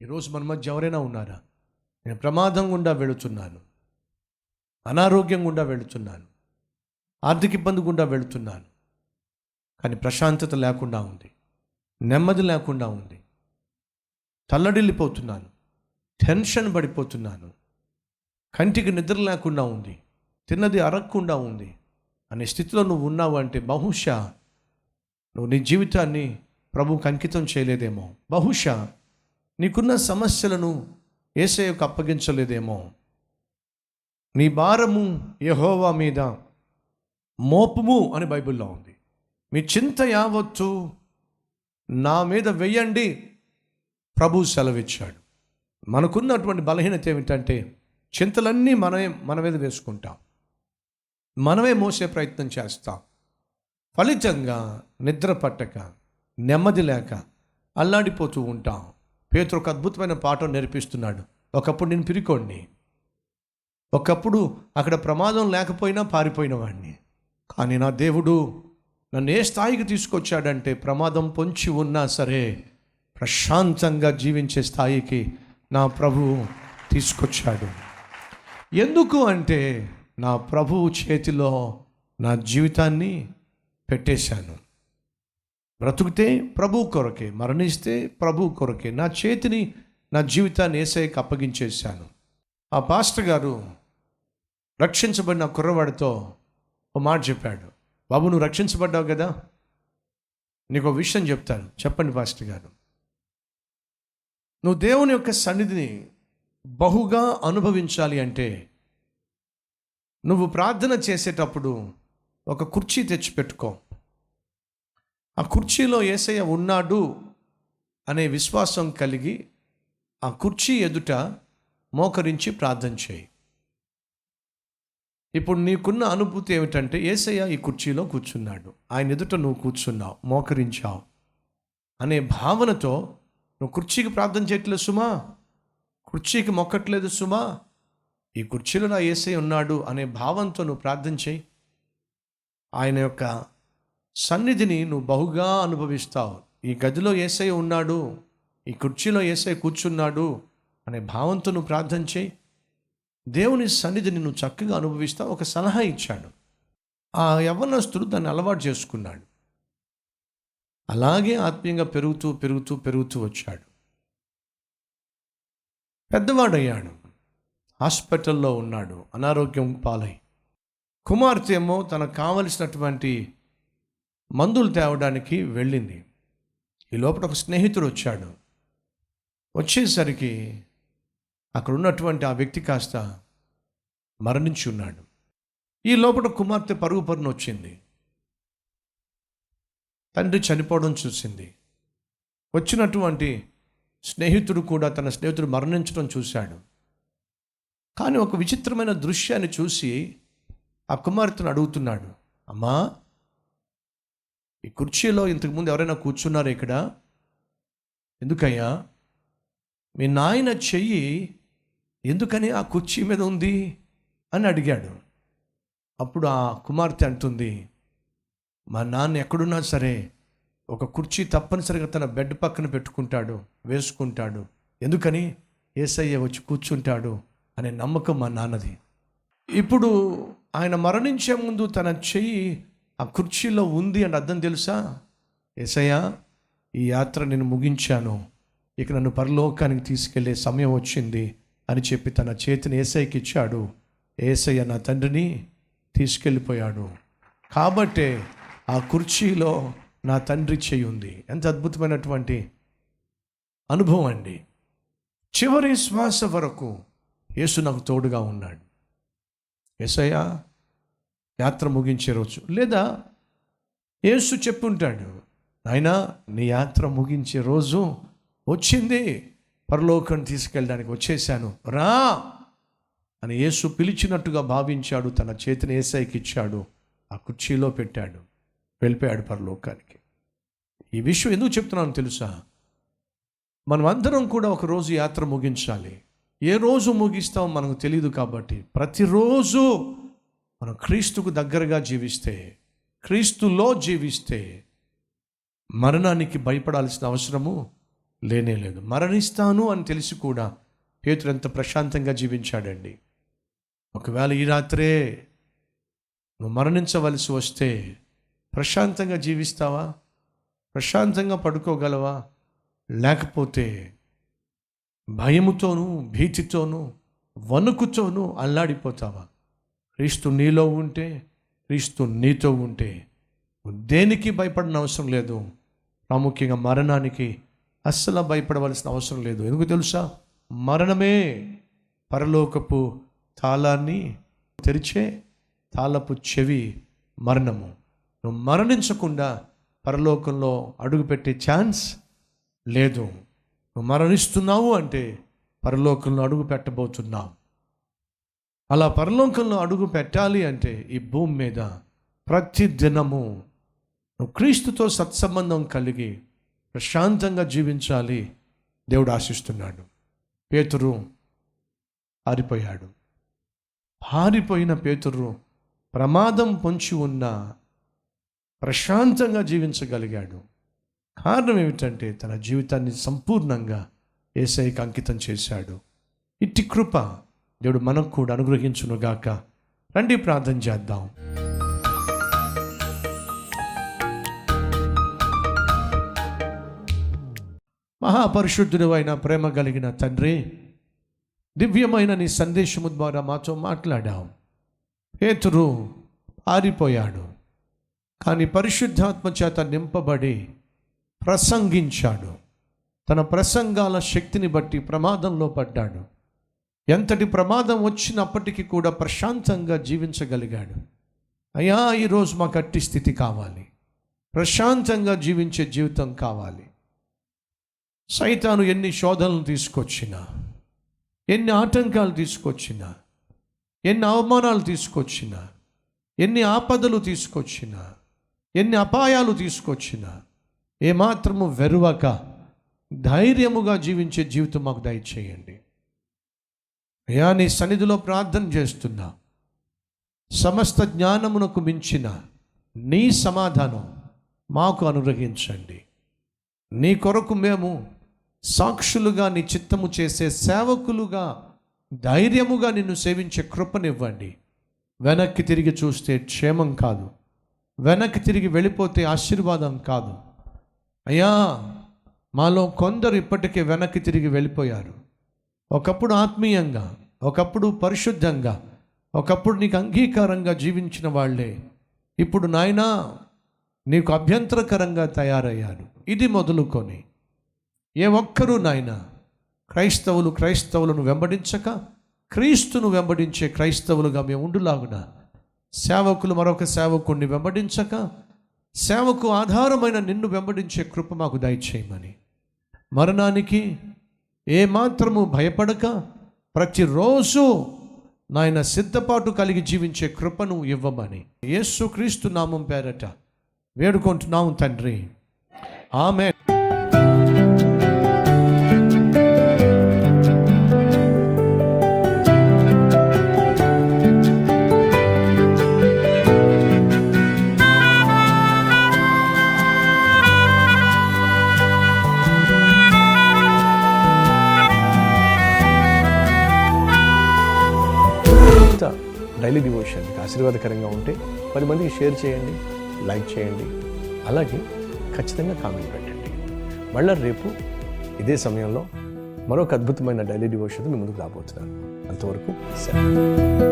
ఈరోజు మన మధ్య ఎవరైనా ఉన్నారా? నేను ప్రమాదం గుండా వెళుతున్నాను, అనారోగ్యం గుండా వెళుతున్నాను, ఆర్థిక ఇబ్బంది గుండా వెళుతున్నాను, కానీ ప్రశాంతత లేకుండా ఉంది, నెమ్మది లేకుండా ఉంది, తల్లడిల్లిపోతున్నాను, టెన్షన్ పడిపోతున్నాను, కంటికి నిద్ర లేకుండా ఉంది, తిన్నది అరగకుండా ఉంది అనే స్థితిలో నువ్వు ఉన్నావు అంటే బహుశా నువ్వు నీ జీవితాన్ని ప్రభువుకు అంకితం చేయలేదేమో. బహుశా నీకున్న సమస్యలను యేసయ్యకు అప్పగించలేదేమో. నీ భారము యెహోవా మీద మోపుము అని బైబిల్లో ఉంది. మీ చింత యావత్తు నా మీద వెయ్యండి ప్రభు సెలవిచ్చాడు. మనకున్నటువంటి బలహీనత ఏమిటంటే చింతలన్నీ మన మీద వేసుకుంటాం, మనమే మోసే ప్రయత్నం చేస్తాం. ఫలితంగా నిద్ర పట్టక, నెమ్మది లేక అల్లాడిపోతూ ఉంటాం. పేతురు ఒక అద్భుతమైన పాఠం నేర్పిస్తున్నాడు. ఒకప్పుడు నేను పిరికోడిని, ఒకప్పుడు అక్కడ ప్రమాదం లేకపోయినా పారిపోయిన వాడిని, కానీ నా దేవుడు నన్ను ఏ స్థాయికి తీసుకొచ్చాడంటే ప్రమాదం పొంచి ఉన్నా సరే ప్రశాంతంగా జీవించే స్థాయికి నా ప్రభువు తీసుకొచ్చాడు. ఎందుకు అంటే నా ప్రభువు చేతిలో నా జీవితాన్ని పెట్టేశాను. బ్రతుకుతే ప్రభు కొరకే, మరణిస్తే ప్రభు కొరకే. నా చేతిని, నా జీవితాన్ని యేసయ్యకి అప్పగించేశాను. ఆ పాస్టర్ గారు రక్షించబడిన కుర్రవాడితో ఒక మాట చెప్పాడు. బాబు, నువ్వు రక్షించబడ్డావు కదా, నీకు ఒక విషయం చెప్తాను. చెప్పండి పాస్టర్ గారు. నువ్వు దేవుని యొక్క సన్నిధిని బహుగా అనుభవించాలి అంటే నువ్వు ప్రార్థన చేసేటప్పుడు ఒక కుర్చీ తెచ్చిపెట్టుకో. ఆ కుర్చీలో యేసయ్య ఉన్నాడు అనే విశ్వాసం కలిగి ఆ కుర్చీ ఎదుట మోకరించి ప్రార్థన చేయి. ఇప్పుడు నీకున్న అనుభూతి ఏమిటంటే యేసయ్య ఈ కుర్చీలో కూర్చున్నాడు, ఆయన ఎదుట నువ్వు కూర్చున్నావు, మోకరించావు అనే భావనతో నువ్వు కుర్చీకి ప్రార్థన చేయట్లేదు సుమా, కుర్చీకి మొక్కట్లేదు సుమా, ఈ కుర్చీలో నా యేసయ్య ఉన్నాడు అనే భావంతో నువ్వు ప్రార్థన చేయి. ఆయన యొక్క సన్నిధిని నువ్వు బహుగా అనుభవిస్తావు. ఈ గదిలో యేసయ్య ఉన్నాడు, ఈ కుర్చీలో యేసయ్య కూర్చున్నాడు అనే భావంతో నువ్వు ప్రార్థన చేయి. దేవుని సన్నిధిని నువ్వు చక్కగా అనుభవిస్తావు. ఒక సలహా ఇచ్చాడు. ఆ యవ్వనస్తుడు దాన్ని అలవాటు చేసుకున్నాడు. అలాగే ఆత్మీయంగా పెరుగుతూ పెరుగుతూ పెరుగుతూ వచ్చాడు. పెద్దవాడయ్యాడు, హాస్పిటల్లో ఉన్నాడు, అనారోగ్యం పాలై. కుమార్తె ఏమో తనకు కావలసినటువంటి మందులు తేవడానికి వెళ్ళింది. ఈ లోపల ఒక స్నేహితుడు వచ్చాడు. వచ్చేసరికి అక్కడ ఉన్నటువంటి ఆ వ్యక్తి కాస్త మరణించి ఉన్నాడు. ఈ లోపల కుమార్తె పరుగు పరుగున వచ్చింది. తండ్రి చనిపోవడం చూసింది. వచ్చినటువంటి స్నేహితుడు కూడా తన స్నేహితుడు మరణించడం చూశాడు. కానీ ఒక విచిత్రమైన దృశ్యాన్ని చూసి ఆ కుమార్తెను అడుగుతున్నాడు, అమ్మా, ఈ కుర్చీలో ఇంతకుముందు ఎవరైనా కూర్చున్నారా ఇక్కడ? ఎందుకయ్యా? మీ నాయన చెయ్యి ఎందుకని ఆ కుర్చీ మీద ఉంది అని అడిగాడు. అప్పుడు ఆ కుమార్తె అంటుంది, మా నాన్న ఎక్కడున్నా సరే ఒక కుర్చీ తప్పనిసరిగా తన బెడ్ పక్కన పెట్టుకుంటాడు, వేసుకుంటాడు. ఎందుకని? యేసయ్య వచ్చి కూర్చుంటాడు అనే నమ్మకం మా నాన్నది. ఇప్పుడు ఆయన మరణించే ముందు తన చెయ్యి ఆ కుర్చీలో ఉంది అని అర్థం తెలుసా? యేసయ్య, ఈ యాత్ర నేను ముగించాను, ఇక నన్ను పరలోకానికి తీసుకెళ్లే సమయం వచ్చింది అని చెప్పి తన చేతిని యేసయ్యకి ఇచ్చాడు. యేసయ్య నా తండ్రిని తీసుకెళ్ళిపోయాడు. కాబట్టే ఆ కుర్చీలో నా తండ్రి చెయ్యి ఉంది. ఎంత అద్భుతమైనటువంటి అనుభవం అండి. చివరి శ్వాస వరకు యేసు నాకు తోడుగా ఉన్నాడు. యేసయ్య యాత్ర ముగించే రోజు, లేదా యేసు చెప్పుంటాడు, నాయనా నీ యాత్ర ముగించే రోజు వచ్చింది, పరలోకం తీసుకెళ్ళడానికి వచ్చేసాను, రా అని యేసు పిలిచినట్టుగా భావించాడు. తన చేతిని యేసయ్యకి ఇచ్చాడు, ఆ కుర్చీలో పెట్టాడు, వెళ్ళిపోయాడు పరలోకానికి. ఈ విషయం ఎందుకు చెప్తున్నాను తెలుసా? మనం అందరం కూడా ఒకరోజు యాత్ర ముగించాలి. ఏ రోజు ముగిస్తామో మనకు తెలియదు. కాబట్టి ప్రతిరోజు మనం క్రీస్తుకు దగ్గరగా జీవిస్తే, క్రీస్తులో జీవిస్తే మరణానికి భయపడాల్సిన అవసరము లేనేలేదు. మరణిస్తాను అని తెలిసి కూడా పేతురు ఎంత ప్రశాంతంగా జీవించాడండి. ఒకవేళ ఈ రాత్రే నువ్వు మరణించవలసి వస్తే ప్రశాంతంగా జీవిస్తావా? ప్రశాంతంగా పడుకోగలవా? లేకపోతే భయముతోనూ భీతితోనూ వణుకుతోనూ అల్లాడిపోతావా? క్రీస్తు నీలో ఉంటే, క్రీస్తు నీతో ఉంటే దేనికి భయపడిన అవసరం లేదు. ప్రాముఖ్యంగా మరణానికి అస్సలు భయపడవలసిన అవసరం లేదు. ఎందుకు తెలుసా? మరణమే పరలోకపు తాళాన్ని తెరిచే తాళపు చెవి మరణము. నువ్వు మరణించకుండా పరలోకంలో అడుగుపెట్టే ఛాన్స్ లేదు. నువ్వు మరణిస్తున్నావు అంటే పరలోకంలో అడుగు పెట్టబోతున్నావు. అలా పరలోకంలో అడుగు పెట్టాలి అంటే ఈ భూమి మీద ప్రతి దినము నువ్వు క్రీస్తుతో సత్సంబంధం కలిగి ప్రశాంతంగా జీవించాలి. దేవుడు ఆశిస్తున్నాడు. పేతురు పారిపోయిన పేతురు ప్రమాదం పొంచి ఉన్న ప్రశాంతంగా జీవించగలిగాడు. కారణం ఏమిటంటే తన జీవితాన్ని సంపూర్ణంగా యేసయ్యకి అంకితం చేశాడు. ఇట్టి కృప దేవుడు మనకు కూడా అనుగ్రహించునుగాక. రండి ప్రార్థన చేద్దాం. మహాపరిశుద్ధుడు అయిన ప్రేమ కలిగిన తండ్రి, దివ్యమైన నీ సందేశము ద్వారా మాతో మాట్లాడావు. పేతురు పారిపోయాడు, కానీ పరిశుద్ధాత్మ చేత నింపబడి ప్రసంగించాడు. తన ప్రసంగాల శక్తిని బట్టి ప్రమాదంలో పడ్డాడు. ఎంతటి ప్రమాదం వచ్చినప్పటికీ కూడా ప్రశాంతంగా జీవించగలిగాడు. అయ్యా, ఈరోజు మాకు అట్టి స్థితి కావాలి. ప్రశాంతంగా జీవించే జీవితం కావాలి. సైతాను ఎన్ని శోధనలు తీసుకొచ్చినా, ఎన్ని ఆటంకాలు తీసుకొచ్చినా, ఎన్ని అవమానాలు తీసుకొచ్చినా, ఎన్ని ఆపదలు తీసుకొచ్చినా, ఎన్ని అపాయాలు తీసుకొచ్చినా ఏమాత్రము వెరువక ధైర్యముగా జీవించే జీవితం మాకు దయచేయండి. అయ్యా, నీ సన్నిధిలో ప్రార్థన చేస్తున్నా. సమస్త జ్ఞానమునకు మించిన నీ సమాధానం మాకు అనుగ్రహించండి. నీ కొరకు మేము సాక్షులుగా నీ చిత్తము చేసే సేవకులుగా ధైర్యముగా నిన్ను సేవించే కృపనివ్వండి. వెనక్కి తిరిగి చూస్తే క్షేమం కాదు, వెనక్కి తిరిగి వెళ్ళిపోతే ఆశీర్వాదం కాదు. అయ్యా, మాలో కొందరు ఇప్పటికే వెనక్కి తిరిగి వెళ్ళిపోయారు. ఒకప్పుడు ఆత్మీయంగా, ఒకప్పుడు పరిశుద్ధంగా, ఒకప్పుడు నీకు అంగీకారంగా జీవించిన వాళ్ళే ఇప్పుడు నాయనా నీకు అభ్యంతరకరంగా తయారయ్యారు. ఇది మొదలుకొని ఏ ఒక్కరూ నాయనా క్రైస్తవులను వెంబడించక క్రీస్తును వెంబడించే క్రైస్తవులుగా మేము ఉండులాగున, సేవకులు మరొక సేవకుడిని వెంబడించక సేవకు ఆధారమైన నిన్ను వెంబడించే కృప మాకు దయచేయమని, మరణానికి ఏమాత్రము భయపడక ప్రతిరోజు నాయన సిద్ధపాటు కలిగి జీవించే కృపను ఇవ్వమని యేసుక్రీస్తు నామం పేరట వేడుకుంటున్నాము తండ్రి. ఆమేన్. డైలీ డివోషన్ మీకు ఆశీర్వాదకరంగా ఉంటే 10 మందికి షేర్ చేయండి, లైక్ చేయండి, అలాగే ఖచ్చితంగా కామెంట్ పెట్టండి. మళ్ళీ రేపు ఇదే సమయంలో మరొక అద్భుతమైన డైలీ డివోషన్ మీ ముందుకు రాబోతున్నాను. అంతవరకు సెలవు.